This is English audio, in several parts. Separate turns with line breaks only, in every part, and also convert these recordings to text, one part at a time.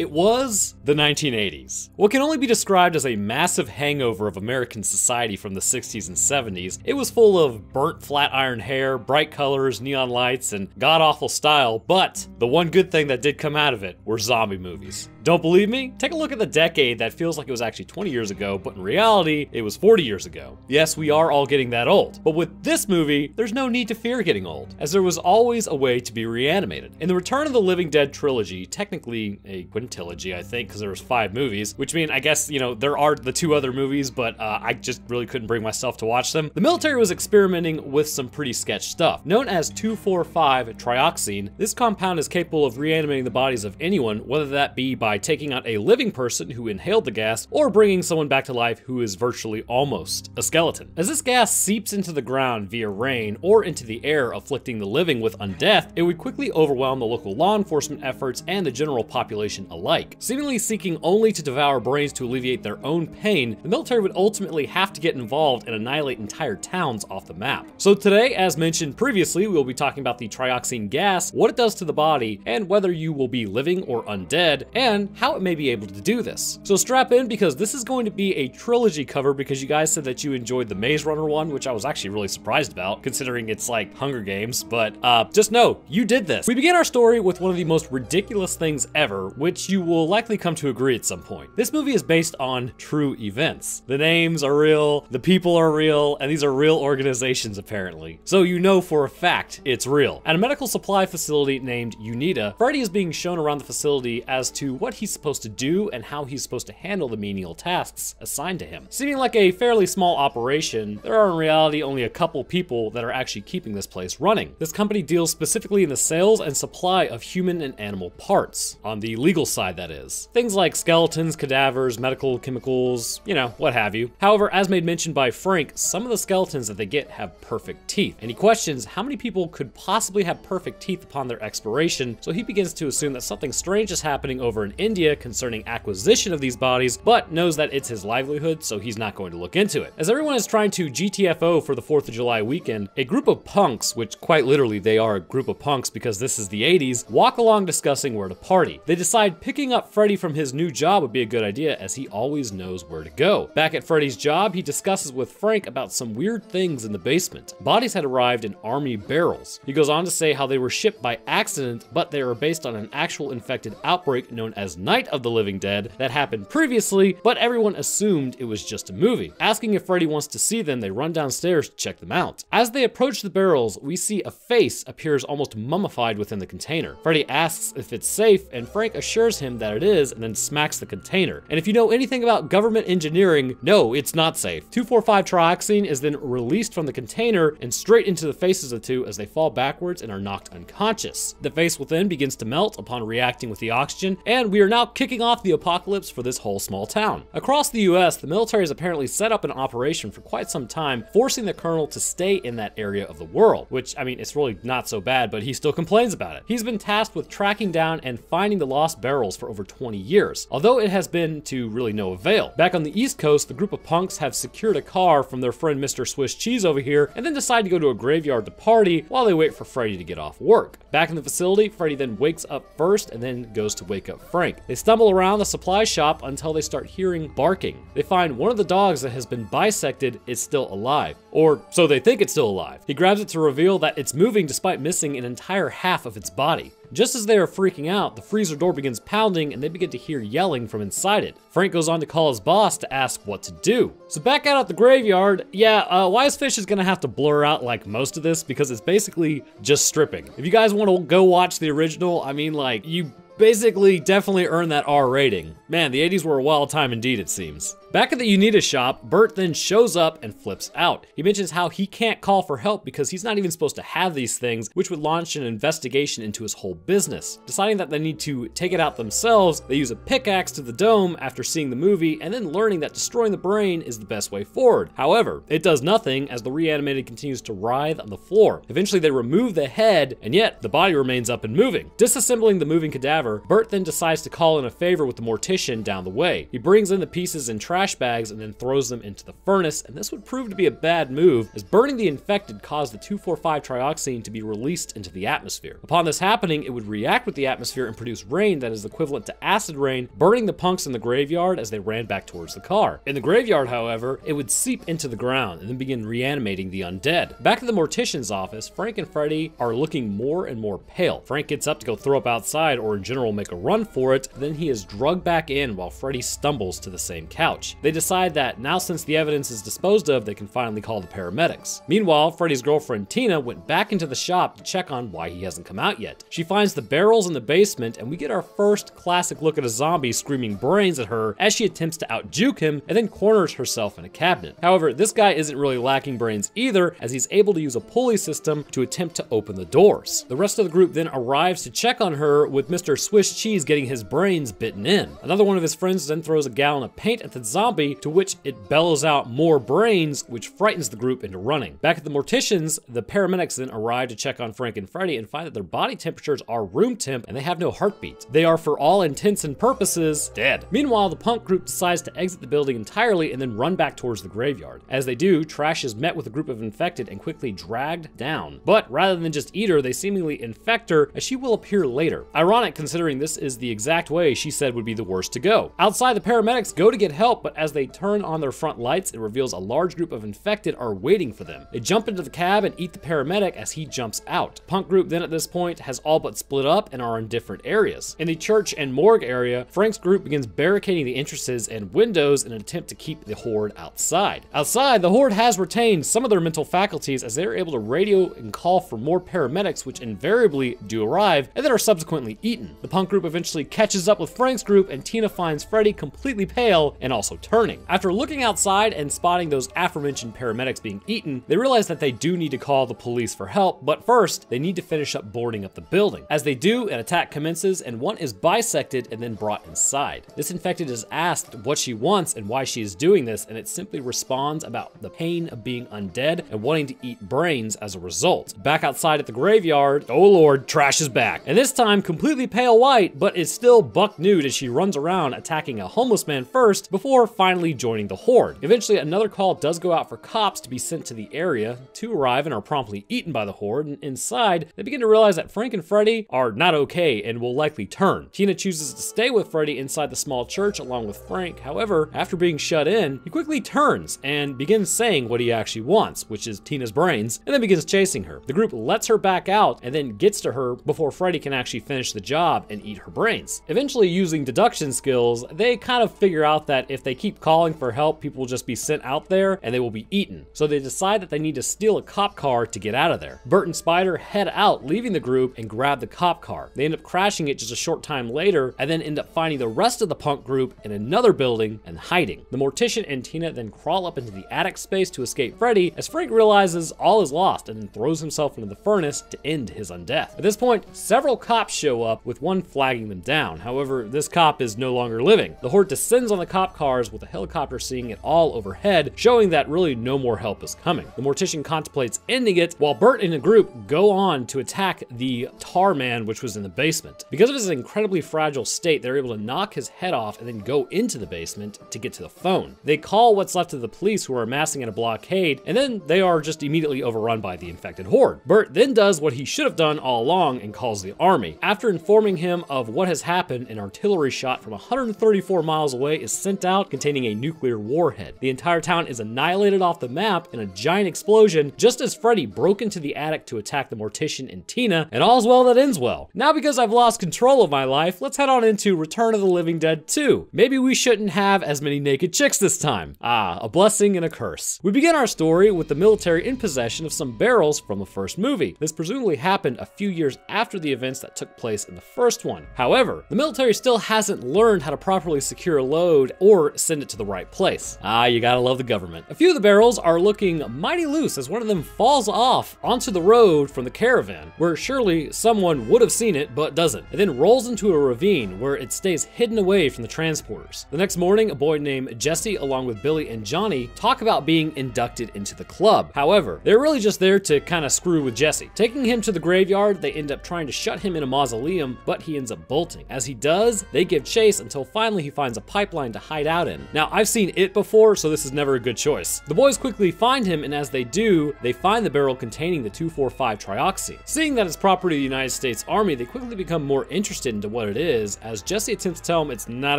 It was the 1980s. What can only be described as a massive hangover of American society from the 60s and 70s, it was full of burnt flat iron hair, bright colors, neon lights, and god-awful style, but the one good thing that did come out of it were zombie movies. Don't believe me? Take a look at the decade that feels like it was actually 20 years ago, but in reality, it was 40 years ago. Yes, we are all getting that old, but with this movie, there's no need to fear getting old, as there was always a way to be reanimated. In the Return of the Living Dead trilogy, technically a quintilogy, I think, because there was 5 movies, which means, I guess, there are the 2 other movies, but I just really couldn't bring myself to watch them. The military was experimenting with some pretty sketch stuff. Known as 2,4,5 trioxin, this compound is capable of reanimating the bodies of anyone, whether that be by taking out a living person who inhaled the gas, or bringing someone back to life who is virtually almost a skeleton. As this gas seeps into the ground via rain or into the air, afflicting the living with undeath, it would quickly overwhelm the local law enforcement efforts and the general population alike. Seemingly seeking only to devour brains to alleviate their own pain, the military would ultimately have to get involved and annihilate entire towns off the map. So today, as mentioned previously, we'll be talking about the trioxin gas, what it does to the body, and whether you will be living or undead, and how it may be able to do this. So strap in, because this is going to be a trilogy cover, because you guys said that you enjoyed the Maze Runner one, which I was actually really surprised about, considering it's like Hunger Games, but just know, you did this. We begin our story with one of the most ridiculous things ever, which you will likely come to agree at some point. This movie is based on true events. The names are real, the people are real, and these are real organizations apparently. So you know for a fact it's real. At a medical supply facility named UNITA, Freddy is being shown around the facility as to what he's supposed to do and how he's supposed to handle the menial tasks assigned to him. Seeming like a fairly small operation, there are in reality only a couple people that are actually keeping this place running. This company deals specifically in the sales and supply of human and animal parts, on the legal side that is. Things like skeletons, cadavers, medical chemicals, what have you. However, as made mention by Frank, some of the skeletons that they get have perfect teeth, and he questions how many people could possibly have perfect teeth upon their expiration, so he begins to assume that something strange is happening over in India concerning acquisition of these bodies, but knows that it's his livelihood, so he's not going to look into it. As everyone is trying to GTFO for the 4th of July weekend, a group of punks, which quite literally they are a group of punks because this is the 80s, walk along discussing where to party. They decide picking up Freddy from his new job would be a good idea, as he always knows where to go. Back at Freddy's job, he discusses with Frank about some weird things in the basement. Bodies had arrived in army barrels. He goes on to say how they were shipped by accident, but they are based on an actual infected outbreak known as Night of the Living Dead that happened previously, but everyone assumed it was just a movie. Asking if Freddy wants to see them, they run downstairs to check them out. As they approach the barrels, we see a face appears almost mummified within the container. Freddy asks if it's safe, and Frank assures him that it is, and then smacks the container. And if you know anything about government engineering, no, it's not safe. 2,4,5 trioxin is then released from the container and straight into the faces of the two as they fall backwards and are knocked unconscious. The face within begins to melt upon reacting with the oxygen, and we are now kicking off the apocalypse for this whole small town. Across the US, the military has apparently set up an operation for quite some time, forcing the colonel to stay in that area of the world, which, I mean, it's really not so bad, but he still complains about it. He's been tasked with tracking down and finding the lost barrels for over 20 years, although it has been to really no avail. Back on the East Coast, the group of punks have secured a car from their friend Mr. Swiss Cheese over here, and then decide to go to a graveyard to party while they wait for Freddy to get off work. Back in the facility, Freddy then wakes up first and then goes to wake up Frank. They stumble around the supply shop until they start hearing barking. They find one of the dogs that has been bisected is still alive, or so they think it's still alive. He grabs it to reveal that it's moving despite missing an entire half of its body. Just as they are freaking out, the freezer door begins pounding and they begin to hear yelling from inside it. Frank goes on to call his boss to ask what to do. So back out at the graveyard, Wise Fish is gonna have to blur out like most of this because it's basically just stripping. If you guys want to go watch the original, I mean, like, you basically definitely earned that R rating. Man, the 80s were a wild time indeed, it seems. Back at the UNITA shop, Bert then shows up and flips out. He mentions how he can't call for help because he's not even supposed to have these things, which would launch an investigation into his whole business. Deciding that they need to take it out themselves, they use a pickaxe to the dome after seeing the movie and then learning that destroying the brain is the best way forward. However, it does nothing as the reanimated continues to writhe on the floor. Eventually they remove the head, and yet the body remains up and moving. Disassembling the moving cadaver, Bert then decides to call in a favor with the mortician down the way. He brings in the pieces and traps trash bags and then throws them into the furnace, and this would prove to be a bad move, as burning the infected caused the 2,4,5 trioxin to be released into the atmosphere. Upon this happening, it would react with the atmosphere and produce rain that is equivalent to acid rain, burning the punks in the graveyard as they ran back towards the car. In the graveyard, however, it would seep into the ground and then begin reanimating the undead. Back at the mortician's office, Frank and Freddy are looking more and more pale. Frank gets up to go throw up outside, or in general make a run for it, then he is drugged back in while Freddy stumbles to the same couch. They decide that now since the evidence is disposed of, they can finally call the paramedics. Meanwhile, Freddy's girlfriend Tina went back into the shop to check on why he hasn't come out yet. She finds the barrels in the basement, and we get our first classic look at a zombie screaming brains at her as she attempts to out-juke him and then corners herself in a cabinet. However, this guy isn't really lacking brains either, as he's able to use a pulley system to attempt to open the doors. The rest of the group then arrives to check on her, with Mr. Swiss Cheese getting his brains bitten in. Another one of his friends then throws a gallon of paint at the zombie, to which it bellows out more brains, which frightens the group into running. Back at the morticians, the paramedics then arrive to check on Frank and Freddy and find that their body temperatures are room temp and they have no heartbeat. They are, for all intents and purposes, dead. Meanwhile, the punk group decides to exit the building entirely and then run back towards the graveyard. As they do, Trash is met with a group of infected and quickly dragged down. But rather than just eat her, they seemingly infect her, as she will appear later. Ironic, considering this is the exact way she said would be the worst to go. Outside, the paramedics go to get help, but as they turn on their front lights, it reveals a large group of infected are waiting for them. They jump into the cab and eat the paramedic as he jumps out. Punk group then at this point has all but split up and are in different areas. In the church and morgue area, Frank's group begins barricading the entrances and windows in an attempt to keep the horde outside. Outside, the horde has retained some of their mental faculties as they are able to radio and call for more paramedics, which invariably do arrive and then are subsequently eaten. The punk group eventually catches up with Frank's group, and Tina finds Freddy completely pale and also turning. After looking outside and spotting those aforementioned paramedics being eaten, they realize that they do need to call the police for help, but first, they need to finish up boarding up the building. As they do, an attack commences and one is bisected and then brought inside. This infected is asked what she wants and why she is doing this, and it simply responds about the pain of being undead and wanting to eat brains as a result. Back outside at the graveyard, oh lord, Trash is back. And this time completely pale white, but is still buck nude as she runs around attacking a homeless man first before finally joining the horde. Eventually, another call does go out for cops to be sent to the area. Two arrive and are promptly eaten by the horde, and inside, they begin to realize that Frank and Freddy are not okay and will likely turn. Tina chooses to stay with Freddy inside the small church along with Frank. However, after being shut in, he quickly turns and begins saying what he actually wants, which is Tina's brains, and then begins chasing her. The group lets her back out and then gets to her before Freddy can actually finish the job and eat her brains. Eventually, using deduction skills, they kind of figure out that if they keep calling for help, people will just be sent out there and they will be eaten. So they decide that they need to steal a cop car to get out of there. Bert and Spider head out, leaving the group, and grab the cop car. They end up crashing it just a short time later and then end up finding the rest of the punk group in another building and hiding. The mortician and Tina then crawl up into the attic space to escape Freddy, as Frank realizes all is lost and then throws himself into the furnace to end his undeath. At this point, several cops show up, with one flagging them down. However, this cop is no longer living. The horde descends on the cop cars, with a helicopter seeing it all overhead, showing that really no more help is coming. The mortician contemplates ending it, while Bert and the group go on to attack the tar man, which was in the basement. Because of his incredibly fragile state, they're able to knock his head off and then go into the basement to get to the phone. They call what's left of the police, who are amassing at a blockade, and then they are just immediately overrun by the infected horde. Bert then does what he should have done all along and calls the army. After informing him of what has happened, an artillery shot from 134 miles away is sent out containing a nuclear warhead. The entire town is annihilated off the map in a giant explosion, just as Freddy broke into the attic to attack the mortician and Tina, and all's well that ends well. Now, because I've lost control of my life, let's head on into Return of the Living Dead 2. Maybe we shouldn't have as many naked chicks this time. Ah, a blessing and a curse. We begin our story with the military in possession of some barrels from the first movie. This presumably happened a few years after the events that took place in the first one. However, the military still hasn't learned how to properly secure a load or send it to the right place. Ah, you gotta love the government. A few of the barrels are looking mighty loose as one of them falls off onto the road from the caravan, where surely someone would have seen it but doesn't, and then rolls into a ravine where it stays hidden away from the transporters. The next morning, a boy named Jesse along with Billy and Johnny talk about being inducted into the club. However, they're really just there to kind of screw with Jesse. Taking him to the graveyard, they end up trying to shut him in a mausoleum, but he ends up bolting. As he does, they give chase until finally he finds a pipeline to hide out in. Now, I've seen it before, so this is never a good choice. The boys quickly find him, and as they do, they find the barrel containing the 2,4,5 Trioxin. Seeing that it's property of the United States Army, they quickly become more interested into what it is, as Jesse attempts to tell him it's not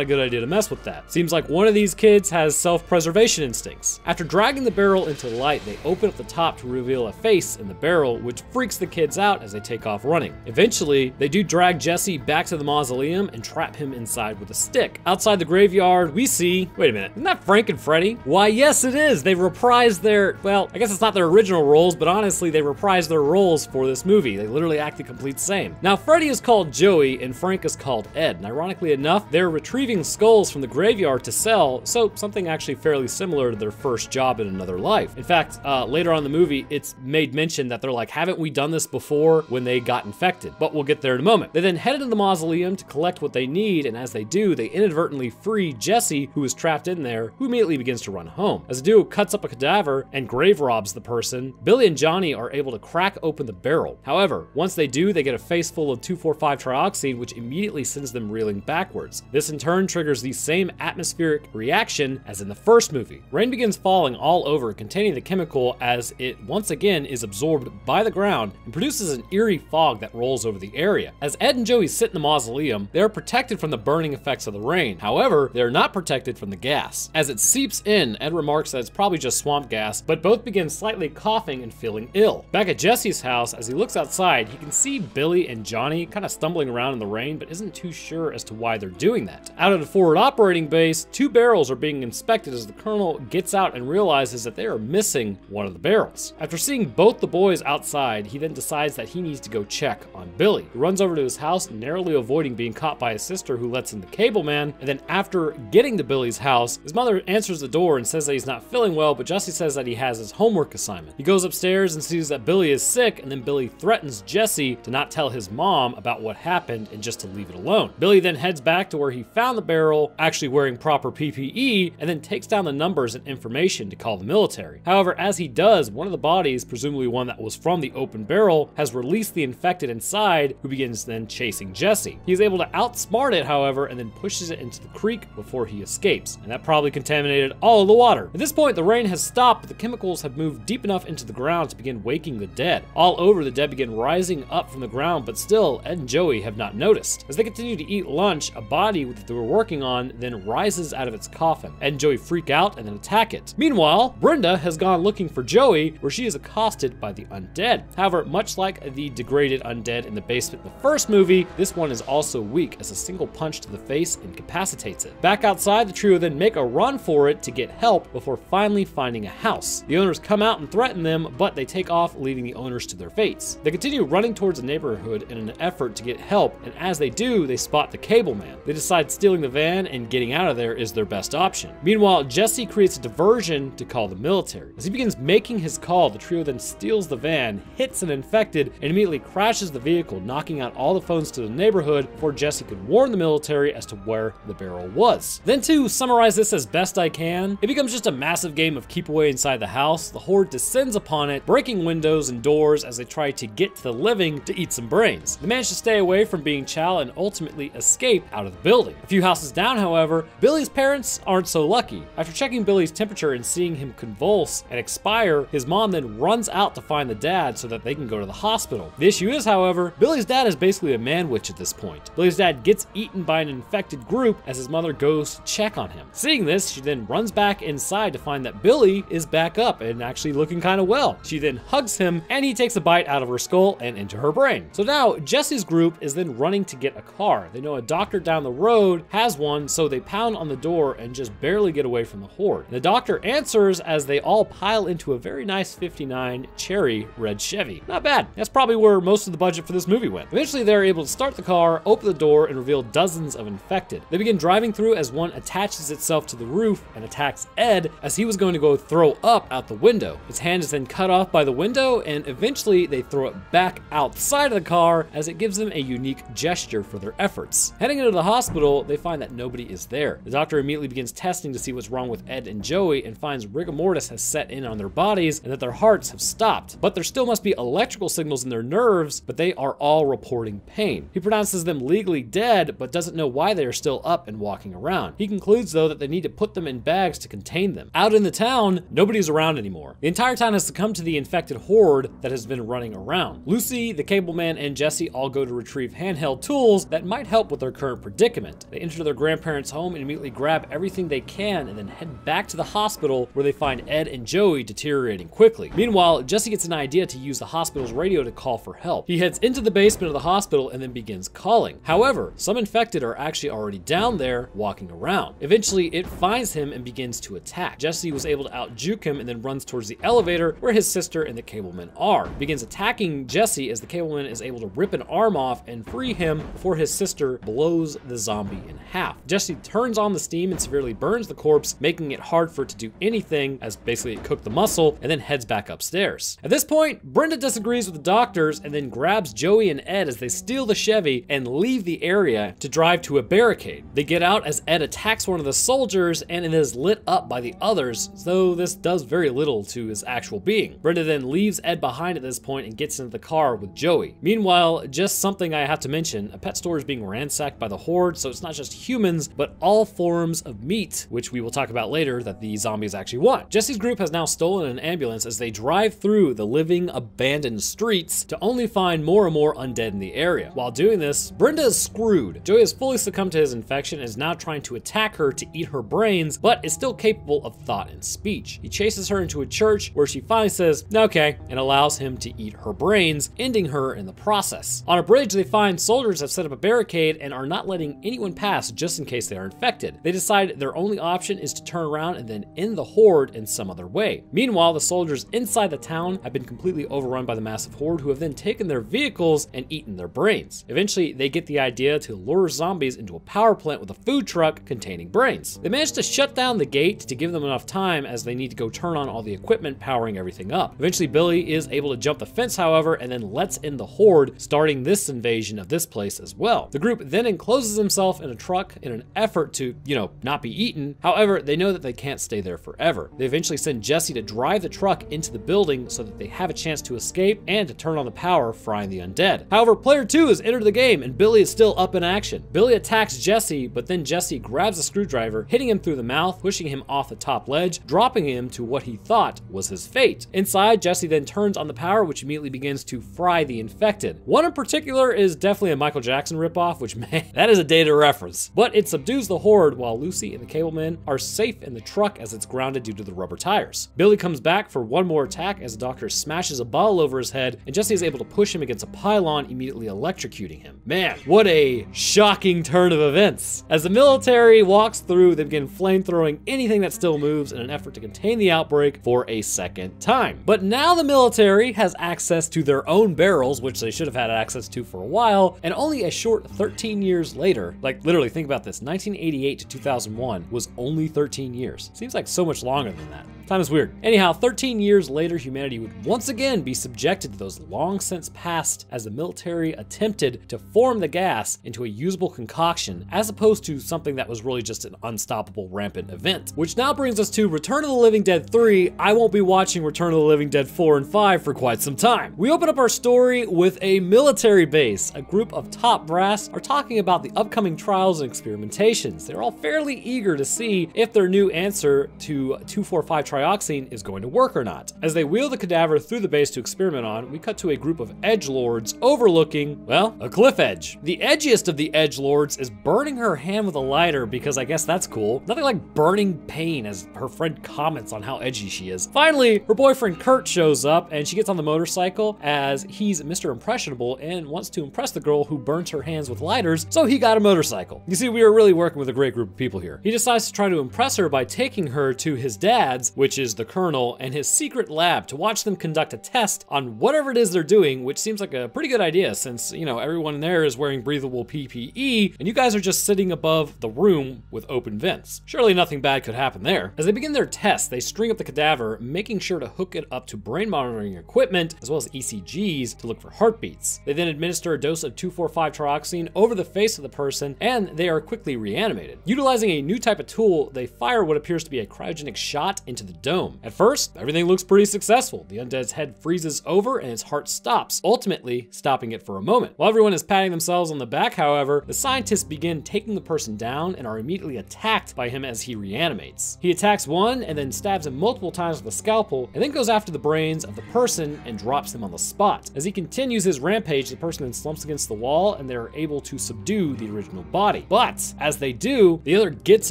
a good idea to mess with that. Seems like one of these kids has self-preservation instincts. After dragging the barrel into light, they open up the top to reveal a face in the barrel, which freaks the kids out as they take off running. Eventually, they do drag Jesse back to the mausoleum and trap him inside with a stick. Outside the graveyard, we see, wait a minute, isn't that Frank and Freddy? Why, yes it is. They reprised their, well, I guess it's not their original roles, but honestly, they reprised their roles for this movie. They literally act the complete same. Now, Freddy is called Joey and Frank is called Ed, and ironically enough, they're retrieving skulls from the graveyard to sell, so something actually fairly similar to their first job in another life. In fact, later on in the movie, it's made mention that they're like, haven't we done this before when they got infected? But we'll get there in a moment. They then head into the mausoleum to collect what they need, and as they do, they inadvertently free Jesse, who is trapped in there, who immediately begins to run home. As the duo cuts up a cadaver and grave robs the person, Billy and Johnny are able to crack open the barrel. However, once they do, they get a face full of 2,4,5 Trioxin, which immediately sends them reeling backwards. This in turn triggers the same atmospheric reaction as in the first movie. Rain begins falling all over, containing the chemical as it once again is absorbed by the ground and produces an eerie fog that rolls over the area. As Ed and Joey sit in the mausoleum, they are protected from the burning effects of the rain. However, they are not protected from the gas. As it seeps in, Ed remarks that it's probably just swamp gas, but both begin slightly coughing and feeling ill. Back at Jesse's house, as he looks outside, he can see Billy and Johnny kind of stumbling around in the rain, but isn't too sure as to why they're doing that. Out of the forward operating base, 2 barrels are being inspected as the colonel gets out and realizes that they are missing one of the barrels. After seeing both the boys outside, he then decides that he needs to go check on Billy. He runs over to his house, narrowly avoiding being caught by his sister, who lets in the cable man, and then after getting to Billy's house, his mother answers the door and says that he's not feeling well, but Jesse says that he has his homework assignment. He goes upstairs and sees that Billy is sick, and then Billy threatens Jesse to not tell his mom about what happened and just to leave it alone. Billy then heads back to where he found the barrel, actually wearing proper PPE, and then takes down the numbers and information to call the military. However, as he does, one of the bodies, presumably one that was from the open barrel, has released the infected inside, who begins then chasing Jesse. He is able to outsmart it, however, and then pushes it into the creek before he escapes, and that probably contaminated all of the water. At this point, the rain has stopped, but the chemicals have moved deep enough into the ground to begin waking the dead. All over, the dead begin rising up from the ground, but still, Ed and Joey have not noticed. As they continue to eat lunch, a body that they were working on then rises out of its coffin. Ed and Joey freak out and then attack it. Meanwhile, Brenda has gone looking for Joey, where she is accosted by the undead. However, much like the degraded undead in the basement in the first movie, this one is also weak, as a single punch to the face incapacitates it. Back outside, the trio then make a run for it to get help before finally finding a house. The owners come out and threaten them, but they take off, leaving the owners to their fates. They continue running towards the neighborhood in an effort to get help, and as they do, they spot the cable man. They decide stealing the van and getting out of there is their best option. Meanwhile, Jesse creates a diversion to call the military. As he begins making his call, the trio then steals the van, hits an infected, and immediately crashes the vehicle, knocking out all the phones to the neighborhood before Jesse could warn the military as to where the barrel was. Then, to summarize this as best I can, it becomes just a massive game of keep away inside the house. The horde descends upon it, breaking windows and doors as they try to get to the living to eat some brains. They manage to stay away from being Chow and ultimately escape out of the building. A few houses down, however, Billy's parents aren't so lucky. After checking Billy's temperature and seeing him convulse and expire, his mom then runs out to find the dad so that they can go to the hospital. The issue is, however, Billy's dad is basically a man-witch at this point. Billy's dad gets eaten by an infected group as his mother goes to check on him. Seeing this, she then runs back inside to find that Billy is back up and actually looking kind of well. She then hugs him and he takes a bite out of her skull and into her brain. So now Jesse's group is then running to get a car. They know a doctor down the road has one, so they pound on the door and just barely get away from the horde. And the doctor answers as they all pile into a very nice 59 cherry red Chevy. Not bad. That's probably where most of the budget for this movie went. Eventually, they're able to start the car, open the door, and reveal dozens of infected. They begin driving through as one attaches itself to the roof and attacks Ed as he was going to go throw up out the window. His hand is then cut off by the window, and eventually they throw it back outside of the car as it gives them a unique gesture for their efforts. Heading into the hospital, they find that nobody is there. The doctor immediately begins testing to see what's wrong with Ed and Joey and finds rigor mortis has set in on their bodies and that their hearts have stopped. But there still must be electrical signals in their nerves, but they are all reporting pain. He pronounces them legally dead, but doesn't know why they are still up and walking around. He concludes concludes though that they need to put them in bags to contain them. Out in the town, nobody's around anymore. The entire town has succumbed to the infected horde that has been running around. Lucy, the cable man, and Jesse all go to retrieve handheld tools that might help with their current predicament. They enter their grandparents' home and immediately grab everything they can and then head back to the hospital where they find Ed and Joey deteriorating quickly. Meanwhile, Jesse gets an idea to use the hospital's radio to call for help. He heads into the basement of the hospital and then begins calling. However, some infected are actually already down there walking around. Eventually, it finds him and begins to attack. Jesse was able to out-juke him and then runs towards the elevator where his sister and the cableman are. Begins attacking Jesse as the cableman is able to rip an arm off and free him before his sister blows the zombie in half. Jesse turns on the steam and severely burns the corpse, making it hard for it to do anything, as basically it cooked the muscle, and then heads back upstairs. At this point, Brenda disagrees with the doctors and then grabs Joey and Ed as they steal the Chevy and leave the area to drive to a barricade. They get out as Ed attacks one of the soldiers and it is lit up by the others, though this does very little to his actual being. Brenda then leaves Ed behind at this point and gets into the car with Joey. Meanwhile, just something I have to mention, a pet store is being ransacked by the horde, so it's not just humans, but all forms of meat, which we will talk about later that the zombies actually want. Jesse's group has now stolen an ambulance as they drive through the living abandoned streets to only find more and more undead in the area. While doing this, Brenda is screwed. Joey has fully succumbed to his infection and is now trying to attack her to eat her brains, but is still capable of thought and speech. He chases her into a church where she finally says, okay, and allows him to eat her brains, ending her in the process. On a bridge, they find soldiers have set up a barricade and are not letting anyone pass just in case they are infected. They decide their only option is to turn around and then end the horde in some other way. Meanwhile, the soldiers inside the town have been completely overrun by the massive horde, who have then taken their vehicles and eaten their brains. Eventually, they get the idea to lure zombies into a power plant with a food truck containing brains. They manage to shut down the gate to give them enough time as they need to go turn on all the equipment powering everything up. Eventually, Billy is able to jump the fence, however, and then lets in the horde, starting this invasion of this place as well. The group then encloses himself in a truck in an effort to, not be eaten. However, they know that they can't stay there forever. They eventually send Jesse to drive the truck into the building so that they have a chance to escape and to turn on the power, frying the undead. However, player 2 has entered the game and Billy is still up in action. Billy attacks Jesse, but then Jesse grabs a screwdriver, hitting him through the mouth, pushing him off the top ledge, dropping him to what he thought was his fate. Inside, Jesse then turns on the power, which immediately begins to fry the infected. One in particular is definitely a Michael Jackson ripoff, which, man, that is a dated reference. But it subdues the horde while Lucy and the cableman are safe in the truck as it's grounded due to the rubber tires. Billy comes back for one more attack as the doctor smashes a bottle over his head, and Jesse is able to push him against a pylon, immediately electrocuting him. Man, what a shocking turn of events. As the military walks through, they begin flamethrowing anything that still moves in an effort to contain the outbreak for a second time. But now the military has access to their own barrels, which they should have had access to for a while, and only a short 13 years later, like literally think about this, 1988 to 2001 was only 13 years. Seems like so much longer than that. Time is weird. Anyhow, 13 years later, humanity would once again be subjected to those long since past as the military attempted to form the gas into a usable concoction, as opposed to something that was really just an unstoppable rampant event. Which now brings us to Return of the Living Dead 3. I won't be watching Return of the Living Dead 4 and 5 for quite some time. We open up our story with a military base. A group of top brass are talking about the upcoming trials and experimentations. They're all fairly eager to see if their new answer to 2,4,5 Trioxin is going to work or not. As they wheel the cadaver through the base to experiment on, we cut to a group of edgelords overlooking, well, a cliff edge. The edgiest of the edgelords is burning her hand with a lighter because I guess that's cool. Nothing like burning pain, as her friend comments on how edgy she is. Finally, her boyfriend Kurt shows up and she gets on the motorcycle as he's Mr. Impressionable and wants to impress the girl who burns her hands with lighters, so he got a motorcycle. You see, we are really working with a great group of people here. He decides to try to impress her by taking her to his dad's, which is the Colonel, and his secret lab to watch them conduct a test on whatever it is they're doing, which seems like a pretty good idea since, everyone there is wearing breathable PPE and you guys are just sitting above the room with open vents. Surely nothing bad could happen there. As they begin their test, they string up the cadaver, making sure to hook it up to brain monitoring equipment as well as ECGs to look for heartbeats. They then administer a dose of 2,4,5 Trioxin over the face of the person and they are quickly reanimated. Utilizing a new type of tool, they fire what appears to be a cryogenic shot into the the dome. At first, everything looks pretty successful. The undead's head freezes over and its heart stops, ultimately stopping it for a moment. While everyone is patting themselves on the back, however, the scientists begin taking the person down and are immediately attacked by him as he reanimates. He attacks one and then stabs him multiple times with a scalpel, and then goes after the brains of the person and drops them on the spot. As he continues his rampage, the person then slumps against the wall and they're able to subdue the original body. But as they do, the other gets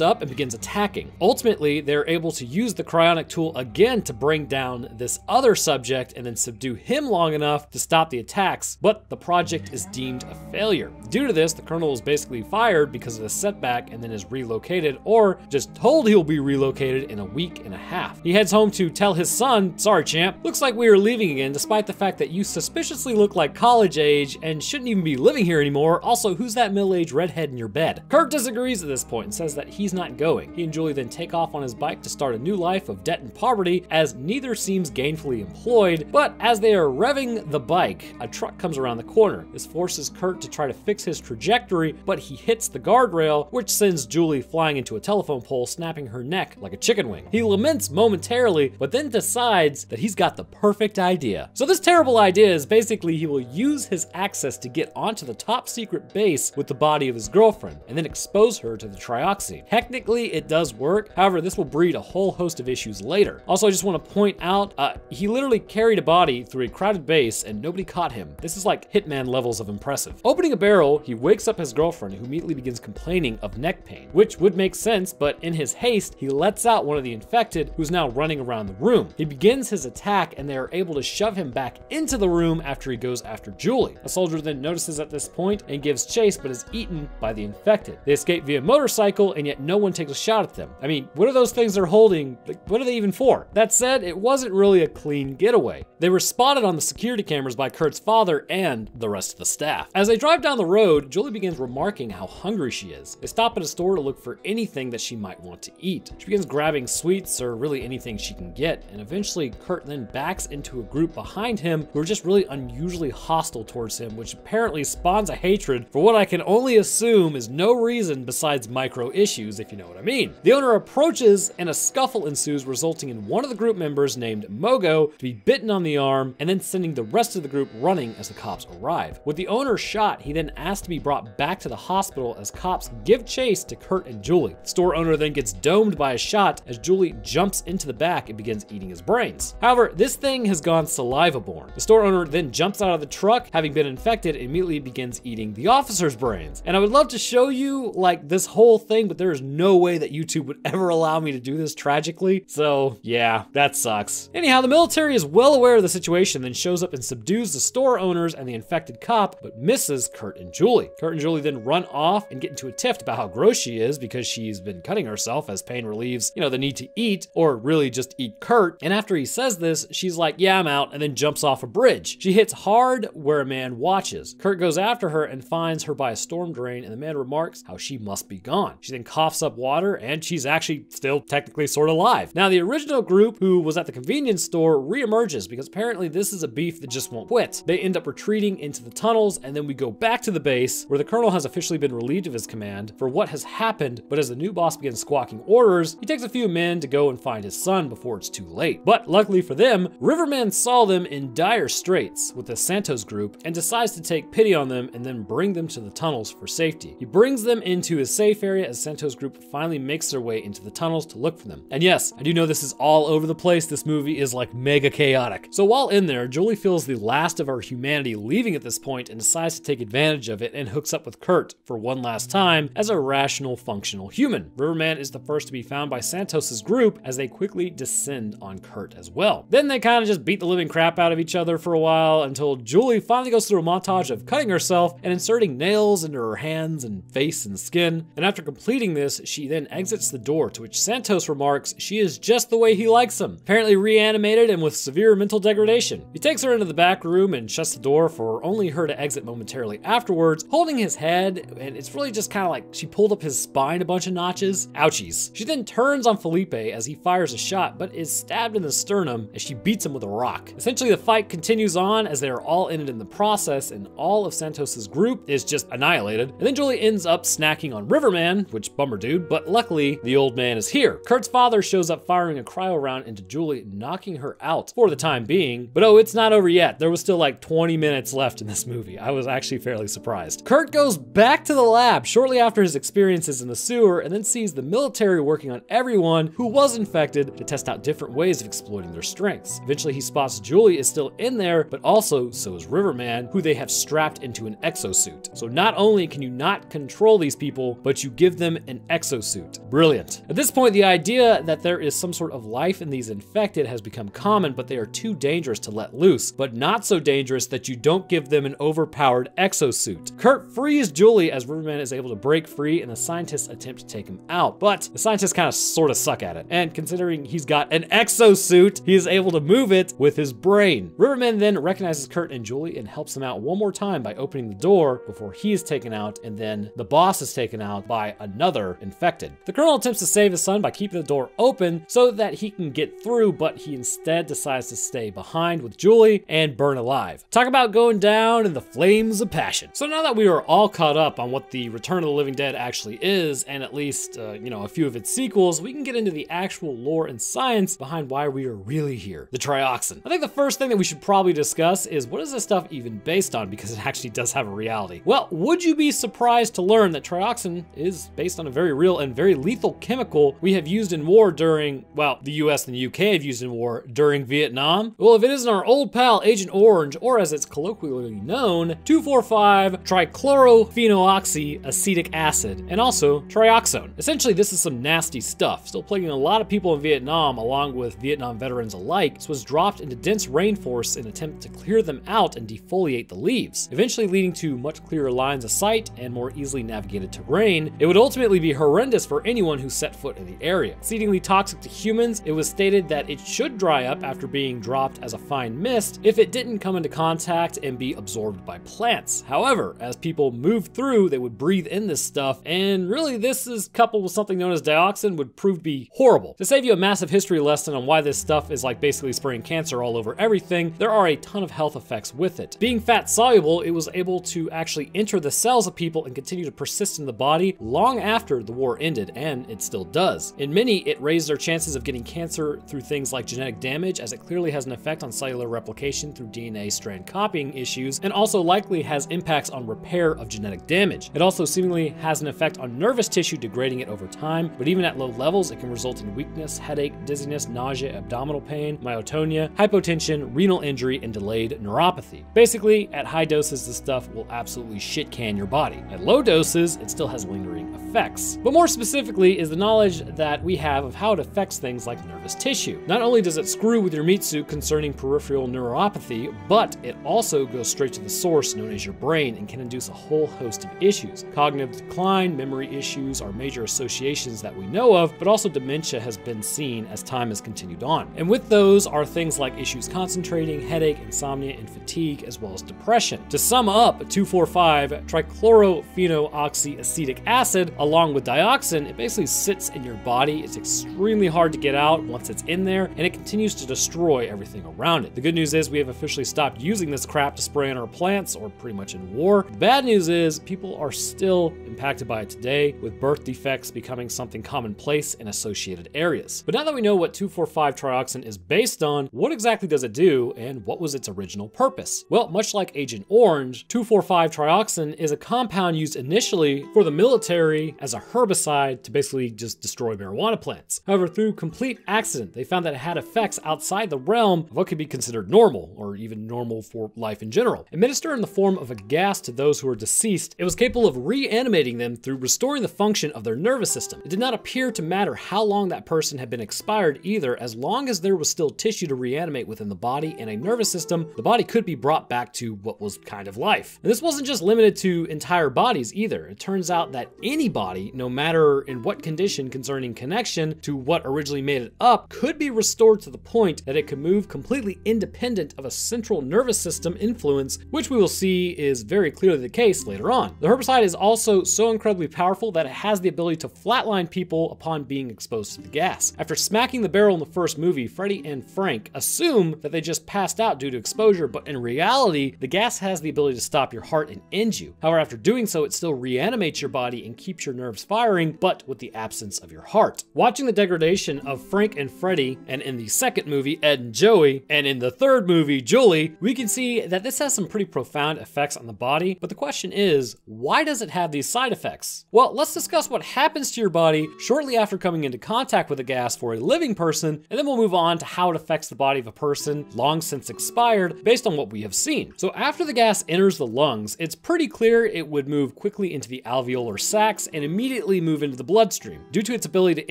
up and begins attacking. Ultimately, they're able to use the cryonic tool again to bring down this other subject and then subdue him long enough to stop the attacks, but the project is deemed a failure. Due to this, the colonel is basically fired because of the setback and then is relocated, or just told he'll be relocated in a week and a half. He heads home to tell his son, "Sorry champ, looks like we are leaving again despite the fact that you suspiciously look like college age and shouldn't even be living here anymore. Also, who's that middle-aged redhead in your bed?" Kurt disagrees at this point and says that he's not going. He and Julie then take off on his bike to start a new life of debt and poverty, as neither seems gainfully employed. But as they are revving the bike, a truck comes around the corner. This forces Kurt to try to fix his trajectory, but he hits the guardrail, which sends Julie flying into a telephone pole, snapping her neck like a chicken wing. He laments momentarily, but then decides that he's got the perfect idea. So this terrible idea is basically he will use his access to get onto the top secret base with the body of his girlfriend, and then expose her to the trioxin. Technically, it does work. However, this will breed a whole host of issues later. Also, I just want to point out, he literally carried a body through a crowded base and nobody caught him. This is like Hitman levels of impressive. Opening a barrel, he wakes up his girlfriend, who immediately begins complaining of neck pain, which would make sense, but in his haste, he lets out one of the infected, who's now running around the room. He begins his attack and they are able to shove him back into the room after he goes after Julie. A soldier then notices at this point and gives chase, but is eaten by the infected. They escape via motorcycle, and yet no one takes a shot at them. I mean, what are those things they're holding? Like, what are they even for? That said, it wasn't really a clean getaway. They were spotted on the security cameras by Kurt's father and the rest of the staff. As they drive down the road, Julie begins remarking how hungry she is. They stop at a store to look for anything that she might want to eat. She begins grabbing sweets or really anything she can get, and eventually Kurt then backs into a group behind him who are just really unusually hostile towards him, which apparently spawns a hatred for what I can only assume is no reason besides micro issues, if you know what I mean. The owner approaches and a scuffle ensues, resulting in one of the group members named Mogo to be bitten on the arm and then sending the rest of the group running as the cops arrive. With the owner shot, he then asks to be brought back to the hospital as cops give chase to Kurt and Julie. The store owner then gets domed by a shot as Julie jumps into the back and begins eating his brains. However, this thing has gone saliva-borne. The store owner then jumps out of the truck, having been infected, and immediately begins eating the officer's brains. And I would love to show you like this whole thing, but there is no way that YouTube would ever allow me to do this tragically. So yeah, that sucks. Anyhow, the military is well aware of the situation, then shows up and subdues the store owners and the infected cop, but misses Kurt and Julie. Kurt and Julie then run off and get into a tiff about how gross she is because she's been cutting herself as pain relieves, the need to eat, or really just eat Kurt. And after he says this, she's like, "Yeah, I'm out," and then jumps off a bridge. She hits hard where a man watches. Kurt goes after her and finds her by a storm drain, and the man remarks how she must be gone. She then coughs up water, and she's actually still technically sort of alive. Now, the original group who was at the convenience store reemerges because apparently this is a beef that just won't quit. They end up retreating into the tunnels, and then we go back to the base where the colonel has officially been relieved of his command for what has happened, but as the new boss begins squawking orders, he takes a few men to go and find his son before it's too late. But luckily for them, Riverman saw them in dire straits with the Santos group and decides to take pity on them and then bring them to the tunnels for safety. He brings them into his safe area as Santos group finally makes their way into the tunnels to look for them. And yes, I do know this is all over the place. This movie is like mega chaotic. So while in there, Julie feels the last of her humanity leaving at this point and decides to take advantage of it and hooks up with Kurt for one last time as a rational, functional human. Riverman is the first to be found by Santos's group as they quickly descend on Kurt as well. Then they kind of just beat the living crap out of each other for a while until Julie finally goes through a montage of cutting herself and inserting nails into her hands and face and skin. And after completing this, she then exits the door, to which Santos remarks she is just the way he likes them, apparently reanimated and with severe mental degradation. He takes her into the back room and shuts the door for only her to exit momentarily afterwards, holding his head, and it's really just kind of like she pulled up his spine a bunch of notches. Ouchies. She then turns on Felipe as he fires a shot, but is stabbed in the sternum as she beats him with a rock. Essentially, the fight continues on as they are all in it in the process, and all of Santos's group is just annihilated. And then Julie ends up snacking on Riverman, which bummer dude, but luckily the old man is here. Kurt's father shows up firing a cryo round into Julie, knocking her out for the time being. But oh, it's not over yet. There was still like 20 minutes left in this movie. I was actually fairly surprised. Kurt goes back to the lab shortly after his experiences in the sewer and then sees the military working on everyone who was infected to test out different ways of exploiting their strengths. Eventually he spots Julie is still in there, but also so is Riverman, who they have strapped into an exosuit. So not only can you not control these people, but you give them an exosuit. Brilliant. At this point, the idea that there is some sort of life in these infected has become common, but they are too dangerous to let loose, but not so dangerous that you don't give them an overpowered exosuit. Kurt frees Julie as Riverman is able to break free and the scientists attempt to take him out, but the scientists kind of sort of suck at it. And considering he's got an exosuit, he is able to move it with his brain. Riverman then recognizes Kurt and Julie and helps them out one more time by opening the door before he is taken out, and then the boss is taken out by another infected. The colonel attempts to save his son by keeping the door open so that he can get through, but he instead decides to stay behind with Julie and burn alive. Talk about going down in the flames of passion. So now that we are all caught up on what the Return of the Living Dead actually is, and at least, a few of its sequels, we can get into the actual lore and science behind why we are really here. The Trioxin. I think the first thing that we should probably discuss is what is this stuff even based on, because it actually does have a reality. Well, would you be surprised to learn that Trioxin is based on a very real and very lethal chemical we have used in war during, well, the US and the UK have used in war during Vietnam? Well, if it isn't our old pal Agent Orange, or as it's colloquially known, 2,4,5-trichlorophenoxyacetic acid, and also trioxone. Essentially, this is some nasty stuff, still plaguing a lot of people in Vietnam, along with Vietnam veterans alike. This was dropped into dense rainforests in an attempt to clear them out and defoliate the leaves, eventually leading to much clearer lines of sight and more easily navigated terrain. It would ultimately be horrendous for anyone who set foot in the area. Exceedingly toxic to humans, it was stated that it should dry up after being dropped as a fine mist if it didn't come into contact and be absorbed by plants. However, as people moved through, they would breathe in this stuff, and really this is coupled with something known as dioxin would prove to be horrible. To save you a massive history lesson on why this stuff is like basically spraying cancer all over everything, there are a ton of health effects with it. Being fat soluble, it was able to actually enter the cells of people and continue to persist in the body long after the war ended, and it still does. In many, it raised their chances of getting cancer through things like genetic damage, as it clearly has an effect on cellular replication through DNA strand copying issues, and also likely has impacts on repair of genetic damage. It also seemingly has an effect on nervous tissue, degrading it over time, but even at low levels, it can result in weakness, headache, dizziness, nausea, abdominal pain, myotonia, hypotension, renal injury, and delayed neuropathy. Basically, at high doses, this stuff will absolutely shit can your body. At low doses, it still has lingering effects. But more specifically is the knowledge that we have of how it affects things like nervous tissue. Not only does it screw with your meat suit concerning peripheral neuropathy, but it also goes straight to the source known as your brain and can induce a whole host of issues. Cognitive decline, memory issues are major associations that we know of, but also dementia has been seen as time has continued on. And with those are things like issues concentrating, headache, insomnia, and fatigue, as well as depression. To sum up, 2,4,5-trichlorophenoxyacetic acid, along with dioxin, it basically sits in your body. It's extremely hard to get out once it's in there, and it continues to destroy everything around it. The good news is we have officially stopped using this crap to spray on our plants, or pretty much in war. The bad news is people are still impacted by it today, with birth defects becoming something commonplace in associated areas. But now that we know what 2,4,5-trioxin is based on, what exactly does it do, and what was its original purpose? Well, much like Agent Orange, 2,4,5-trioxin is a compound used initially for the military as a herbicide to basically just destroy marijuana plants. However, through complete accident, they found that it had effects outside the realm of what could be considered normal, or even normal for life in general. Administered in the form of a gas to those who were deceased, it was capable of reanimating them through restoring the function of their nervous system. It did not appear to matter how long that person had been expired either, as long as there was still tissue to reanimate within the body and a nervous system, the body could be brought back to what was kind of life. And this wasn't just limited to entire bodies either. It turns out that any body, no matter in what condition concerning connection to what originally made it up, could be restored to the point that it could move completely independent of a central nervous system influence, which we will see is very clearly the case later on. The herbicide is also so incredibly powerful that it has the ability to flatline people upon being exposed to the gas. After smacking the barrel in the first movie, Freddy and Frank assume that they just passed out due to exposure, but in reality, the gas has the ability to stop your heart and end you. However, after doing so, it still reanimates your body and keeps your nerves firing, but with the absence of your heart. Watching the degradation transformation of Frank and Freddy, and in the second movie, Ed and Joey, and in the third movie, Julie, we can see that this has some pretty profound effects on the body, but the question is, why does it have these side effects? Well, let's discuss what happens to your body shortly after coming into contact with a gas for a living person, and then we'll move on to how it affects the body of a person long since expired based on what we have seen. So after the gas enters the lungs, it's pretty clear it would move quickly into the alveolar sacs and immediately move into the bloodstream. Due to its ability to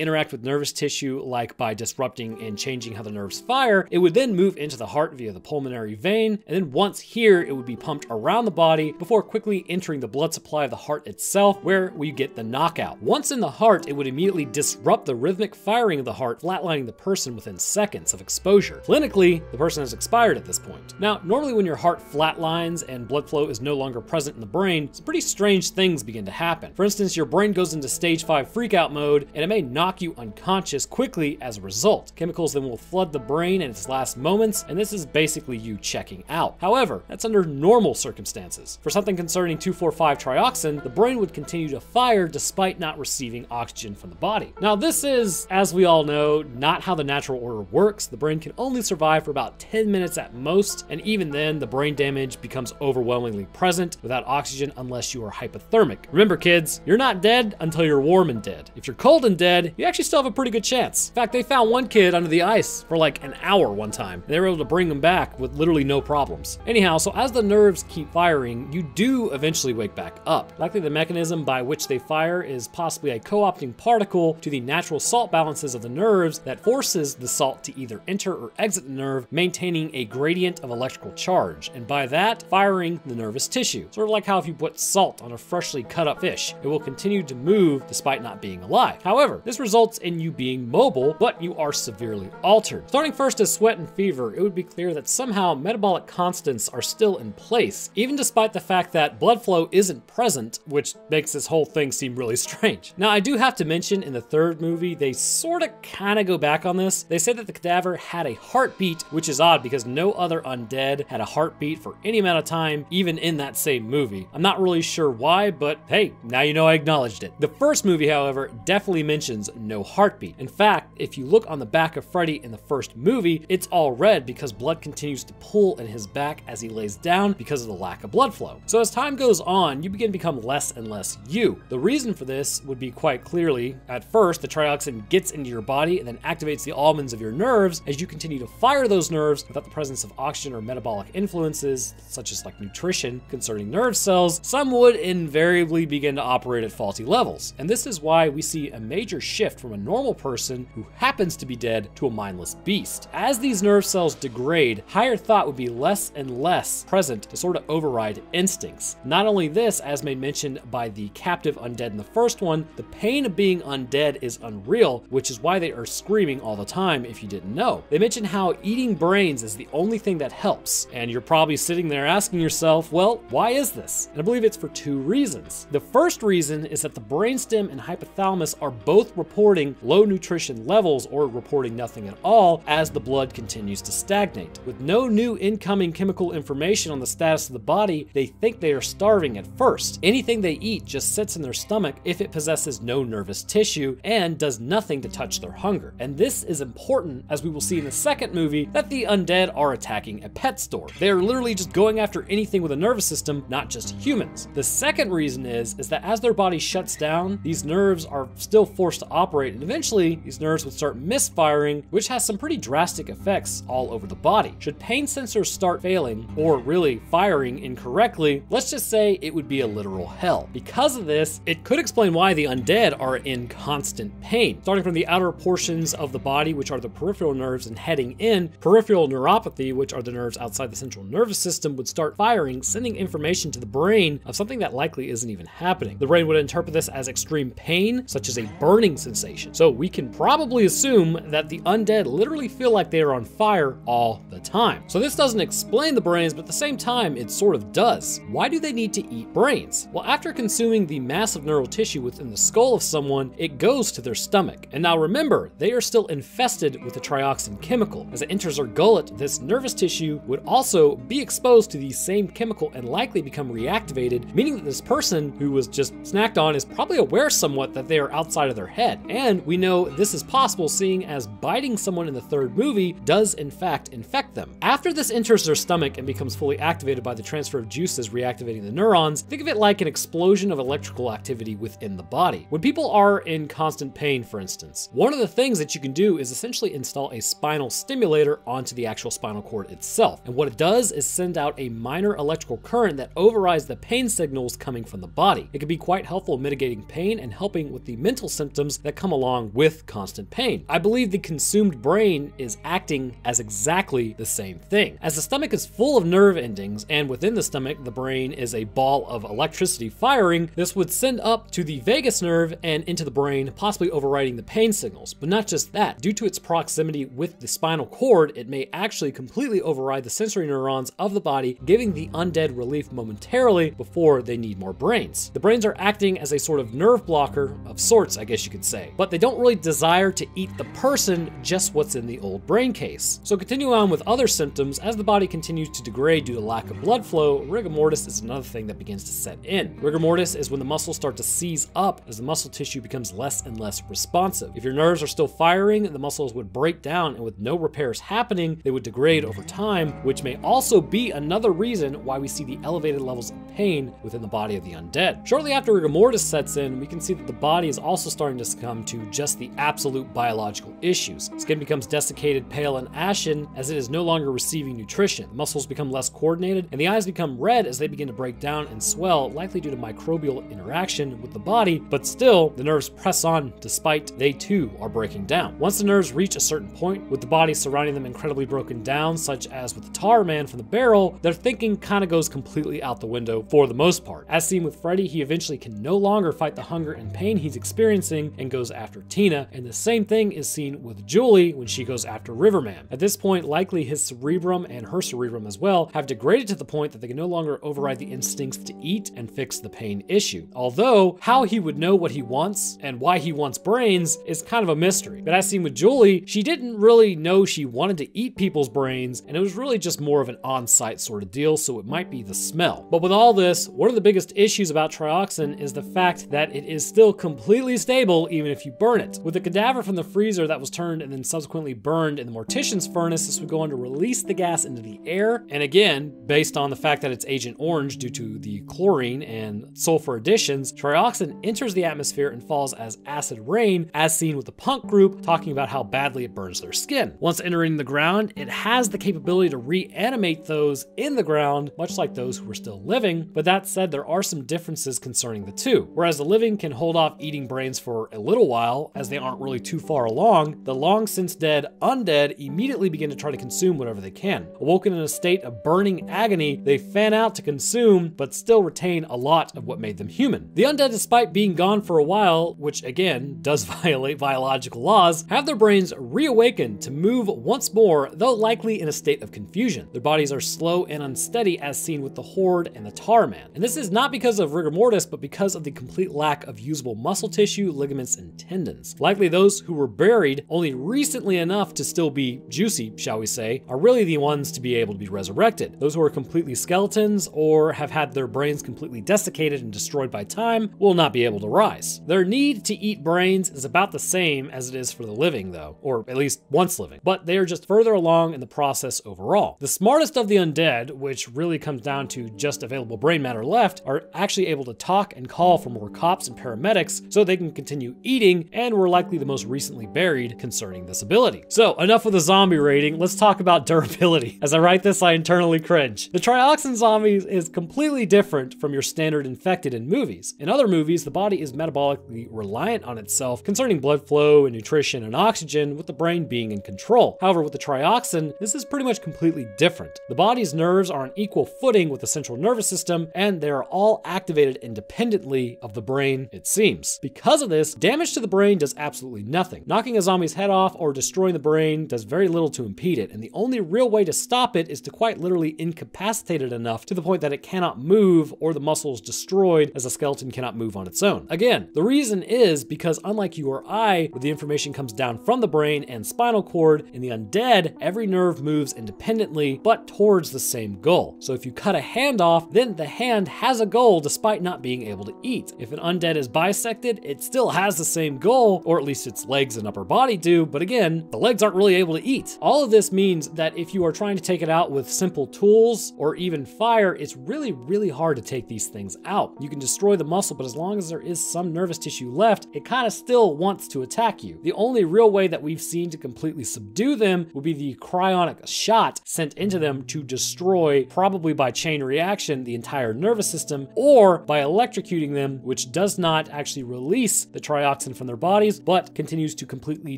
interact with nervous tissue, like by disrupting and changing how the nerves fire, it would then move into the heart via the pulmonary vein, and then once here, it would be pumped around the body before quickly entering the blood supply of the heart itself, where we get the knockout. Once in the heart, it would immediately disrupt the rhythmic firing of the heart, flatlining the person within seconds of exposure. Clinically, the person has expired at this point. Now, normally when your heart flatlines and blood flow is no longer present in the brain, some pretty strange things begin to happen. For instance, your brain goes into stage 5 freakout mode, and it may knock you unconscious quickly as a result. Chemicals then will flood the brain in its last moments, and this is basically you checking out. However, that's under normal circumstances. For something concerning 2,4,5 trioxin, the brain would continue to fire despite not receiving oxygen from the body. Now, this is, as we all know, not how the natural order works. The brain can only survive for about 10 minutes at most, and even then, the brain damage becomes overwhelmingly present without oxygen unless you are hypothermic. Remember, kids, you're not dead until you're warm and dead. If you're cold and dead, you actually still have a pretty good chance. In fact, they found one kid under the ice for like an hour one time, and they were able to bring him back with literally no problems. Anyhow, so as the nerves keep firing, you do eventually wake back up. Likely the mechanism by which they fire is possibly a co-opting particle to the natural salt balances of the nerves that forces the salt to either enter or exit the nerve, maintaining a gradient of electrical charge, and by that, firing the nervous tissue. Sort of like how if you put salt on a freshly cut up fish, it will continue to move despite not being alive. However, this results in you being mobile, but you are severely altered. Starting first as sweat and fever, it would be clear that somehow metabolic constants are still in place, even despite the fact that blood flow isn't present, which makes this whole thing seem really strange. Now, I do have to mention in the third movie, they sort of kind of go back on this. They say that the cadaver had a heartbeat, which is odd because no other undead had a heartbeat for any amount of time, even in that same movie. I'm not really sure why, but hey, now you know I acknowledged it. The first movie, however, definitely mentions no heartbeat. In fact, if you look on the back of Freddy in the first movie, it's all red because blood continues to pool in his back as he lays down because of the lack of blood flow. So as time goes on, you begin to become less and less you. The reason for this would be quite clearly, at first, the trioxin gets into your body and then activates the almonds of your nerves as you continue to fire those nerves without the presence of oxygen or metabolic influences, such as like nutrition, concerning nerve cells. Some would invariably begin to operate at faulty levels. And this is why we see a major shift from a normal person who happens to be dead to a mindless beast. As these nerve cells degrade, higher thought would be less and less present to sort of override instincts. Not only this, as made mention by the captive undead in the first one, the pain of being undead is unreal, which is why they are screaming all the time if you didn't know. They mention how eating brains is the only thing that helps, and you're probably sitting there asking yourself, well, why is this? And I believe it's for two reasons. The first reason is that the brainstem and hypothalamus are both reporting low nutrition levels or reporting nothing at all as the blood continues to stagnate. With no new incoming chemical information on the status of the body, they think they are starving at first. Anything they eat just sits in their stomach if it possesses no nervous tissue and does nothing to touch their hunger. And this is important, as we will see in the second movie, that the undead are attacking a pet store. They are literally just going after anything with a nervous system, not just humans. The second reason is that as their body shuts down, these nerves are still forced to operate, and eventually these nerves would start misfiring, which has some pretty drastic effects all over the body. Should pain sensors start failing, or really firing incorrectly, let's just say it would be a literal hell. Because of this, it could explain why the undead are in constant pain. Starting from the outer portions of the body, which are the peripheral nerves, and heading in, peripheral neuropathy, which are the nerves outside the central nervous system, would start firing, sending information to the brain of something that likely isn't even happening. The brain would interpret this as extreme pain, such as a burning sensation. So we can probably assume that the undead literally feel like they are on fire all the time. So this doesn't explain the brains, but at the same time, it sort of does. Why do they need to eat brains? Well, after consuming the massive neural tissue within the skull of someone, it goes to their stomach. And now remember, they are still infested with the trioxin chemical. As it enters their gullet, this nervous tissue would also be exposed to the same chemical and likely become reactivated, meaning that this person who was just snacked on is probably aware somewhat that they are outside of their head. And we know this this is possible seeing as biting someone in the third movie does in fact infect them. After this enters their stomach and becomes fully activated by the transfer of juices reactivating the neurons, think of it like an explosion of electrical activity within the body. When people are in constant pain, for instance, one of the things that you can do is essentially install a spinal stimulator onto the actual spinal cord itself. And what it does is send out a minor electrical current that overrides the pain signals coming from the body. It can be quite helpful in mitigating pain and helping with the mental symptoms that come along with constant pain. I believe the consumed brain is acting as exactly the same thing. As the stomach is full of nerve endings, and within the stomach, the brain is a ball of electricity firing, this would send up to the vagus nerve and into the brain, possibly overriding the pain signals. But not just that, due to its proximity with the spinal cord, it may actually completely override the sensory neurons of the body, giving the undead relief momentarily before they need more brains. The brains are acting as a sort of nerve blocker of sorts, I guess you could say, but they don't really desire to eat the person, just what's in the old brain case. So continuing on with other symptoms, as the body continues to degrade due to lack of blood flow, rigor mortis is another thing that begins to set in. Rigor mortis is when the muscles start to seize up as the muscle tissue becomes less and less responsive. If your nerves are still firing, the muscles would break down, and with no repairs happening, they would degrade over time, which may also be another reason why we see the elevated levels of pain within the body of the undead. Shortly after rigor mortis sets in, we can see that the body is also starting to succumb to just the absolute biological issues. Skin becomes desiccated, pale, and ashen as it is no longer receiving nutrition. The muscles become less coordinated, and the eyes become red as they begin to break down and swell, likely due to microbial interaction with the body, but still, the nerves press on despite they too are breaking down. Once the nerves reach a certain point, with the body surrounding them incredibly broken down, such as with the tar man from the barrel, their thinking kind of goes completely out the window for the most part. As seen with Freddy, he eventually can no longer fight the hunger and pain he's experiencing and goes after Tina, and the same thing is seen with Julie when she goes after Riverman. At this point, likely his cerebrum and her cerebrum as well have degraded to the point that they can no longer override the instincts to eat and fix the pain issue. Although, how he would know what he wants and why he wants brains is kind of a mystery. But as seen with Julie, she didn't really know she wanted to eat people's brains, and it was really just more of an on-site sort of deal, so it might be the smell. But with all this, one of the biggest issues about Trioxin is the fact that it is still completely stable even if you burn it. With the cadaver from the freezer that was turned and then subsequently burned in the mortician's furnace, this would go on to release the gas into the air, and again, based on the fact that it's Agent Orange due to the chlorine and sulfur additions, Trioxin enters the atmosphere and falls as acid rain, as seen with the punk group talking about how badly it burns their skin. Once entering the ground, it has the capability to reanimate those in the ground, much like those who are still living, but that said, there are some differences concerning the two. Whereas the living can hold off eating brains for a little while, as they aren't really too far along, the long since dead undead immediately begin to try to consume whatever they can. Awoken in a state of burning agony, they fan out to consume, but still retain a lot of what made them human. The undead, despite being gone for a while, which again does violate biological laws, have their brains reawakened to move once more, though likely in a state of confusion. Their bodies are slow and unsteady, as seen with the Horde and the Tar Man. And this is not because of rigor mortis, but because of the complete lack of usable muscle tissue, ligaments, and tendons. Likely those who were buried only recently enough to still be juicy, shall we say, are really the ones to be able to be resurrected. Those who are completely skeletons or have had their brains completely desiccated and destroyed by time will not be able to rise. Their need to eat brains is about the same as it is for the living though, or at least once living, but they are just further along in the process overall. The smartest of the undead, which really comes down to just available brain matter left, are actually able to talk and call for more cops and paramedics so they can continue eating, and were likely the most recently buried concerning this ability. So enough with the zombie rating, let's talk about durability. As I write this, I internally cringe. The Trioxin zombie is completely different from your standard infected in movies. In other movies, the body is metabolically reliant on itself concerning blood flow and nutrition and oxygen, with the brain being in control. However, with the Trioxin, this is pretty much completely different. The body's nerves are on equal footing with the central nervous system, and they are all activated independently of the brain, it seems. Because of this, damage to the brain does absolutely nothing. Knocking a zombie's head off or destroying the brain does very little to impede it, and the only real way to stop it is to quite literally incapacitate it enough to the point that it cannot move or the muscle is destroyed, as a skeleton cannot move on its own. Again, the reason is because unlike you or I, where the information comes down from the brain and spinal cord, in the undead, every nerve moves independently but towards the same goal. So if you cut a hand off, then the hand has a goal despite not being able to eat. If an undead is bisected, it still has the same goal, or at least its legs and upper body do, but again, the legs aren't really able to eat. All of this means that if you are trying to take it out with simple tools or even fire, it's really hard to take these things out. You can destroy the muscle, but as long as there is some nervous tissue left, it kind of still wants to attack you. The only real way that we've seen to completely subdue them would be the cryonic shot sent into them to destroy, probably by chain reaction, the entire nervous system, or by electrocuting them, which does not actually release the trioxin from their bodies, but continues to completely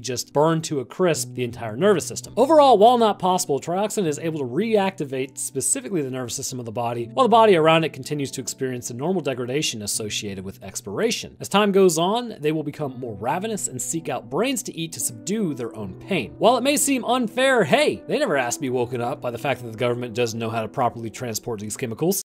just burn to a crisp the entire nervous system. Overall, while not possible, trioxin is able to reactivate specifically the nervous system of the body, while the body around it continues to experience the normal degradation associated with expiration. As time goes on, they will become more ravenous and seek out brains to eat to subdue their own pain. While it may seem unfair, hey, they never asked to be woken up by the fact that the government doesn't know how to properly transport these chemicals.